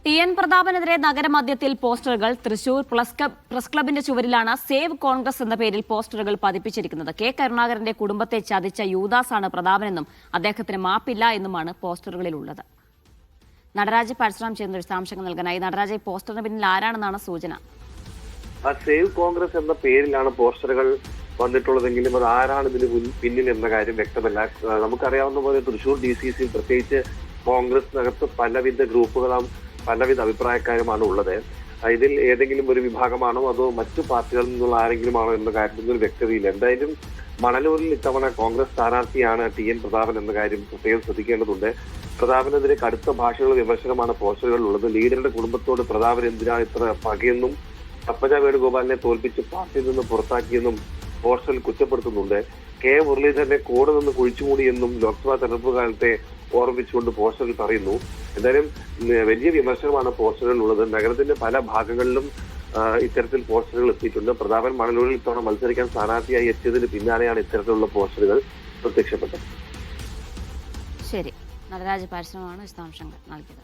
TN. പ്രതാപനെതിരെ നഗരമധ്യത്തിൽ പോസ്റ്ററുകൾ. Thrissur press ക്ലബിന്റെ ചുവരിലാണ് save Congress എന്ന പേരിൽ പോസ്റ്ററുകൾ പതിപ്പിച്ചിരിക്കുന്നത്. കെ കരുണാകരന്റെ കുടുംബത്തെ ചതിച്ച യൂദാസാണ് പ്രതാപനെന്നും അദ്ദേഹത്തിന് മാപ്പില്ല എന്നുമാണ് പോസ്റ്ററുകളിലുള്ളത്. നടരാജ് പരശുറാം ചേർന്ന വിശദാംശങ്ങൾ നൽകാനായി. നടരാജ്, പോസ്റ്ററിന് പിന്നിൽ ആരാണെന്നാണ് സൂചന? സേവ് കോൺഗ്രസ് എന്ന പേരിലാണ് പോസ്റ്ററുകൾ വന്നിട്ടുള്ളതെങ്കിലും അത് ആരാണ് ഇതിന് പിന്നിൽ എന്ന കാര്യം വ്യക്തമല്ല. നമുക്കറിയാവുന്ന പോലെ തൃശൂർ DCC പ്രത്യേകിച്ച് കോൺഗ്രസിനകത്ത് പലവിധ ഗ്രൂപ്പുകളും പലവിധ അഭിപ്രായക്കാരുമാണ് ഉള്ളത്. ഇതിൽ ഏതെങ്കിലും ഒരു വിഭാഗമാണോ അതോ മറ്റു പാർട്ടികളിൽ നിന്നുള്ള ആരെങ്കിലുമാണോ എന്ന കാര്യത്തിൽ ഒരു വ്യക്തതയില്ല. എന്തായാലും മണലൂരിൽ ഇത്തവണ കോൺഗ്രസ് സ്ഥാനാർത്ഥിയാണ് ടി.എൻ. പ്രതാപൻ എന്ന കാര്യം പ്രത്യേകം ശ്രദ്ധിക്കേണ്ടതുണ്ട്. പ്രതാപനെതിരെ കടുത്ത ഭാഷകളുടെ വിമർശനമാണ് പോസ്റ്ററുകളിലുള്ളത്. ലീഡറുടെ കുടുംബത്തോട് പ്രതാപൻ എന്തിനാണ് ഇത്ര പകയെന്നും പത്മജ വേണുഗോപാലിനെ തോൽപ്പിച്ച് പാർട്ടിയിൽ നിന്ന് പുറത്താക്കിയെന്നും പോസ്റ്ററിൽ കുറ്റപ്പെടുത്തുന്നുണ്ട്. കെ മുരളീധരനെ കൂടെ നിന്ന് കുഴിച്ചുമൂടിയെന്നും ലോക്സഭാ തെരഞ്ഞെടുപ്പ് കാലത്തെ ഓർമ്മിച്ചുകൊണ്ട് പോസ്റ്ററിൽ പറയുന്നു. എന്തായാലും വലിയ വിമർശനമാണ് പോസ്റ്ററുകളിൽ ഉള്ളത്. നഗരത്തിന്റെ പല ഭാഗങ്ങളിലും ഇത്തരത്തിൽ പോസ്റ്ററുകൾ എത്തിയിട്ടുണ്ട്. പ്രതാപൻ മണലൂരിൽ ഇത്തവണ മത്സരിക്കാൻ സ്ഥാനാർത്ഥിയായി എത്തിയതിന് പിന്നാലെയാണ് ഇത്തരത്തിലുള്ള പോസ്റ്ററുകൾ പ്രത്യക്ഷപ്പെട്ടത്. ശരി, നടരാജ് പരശുറാമാണ് വിശദാംശങ്ങൾ നൽകിയത്.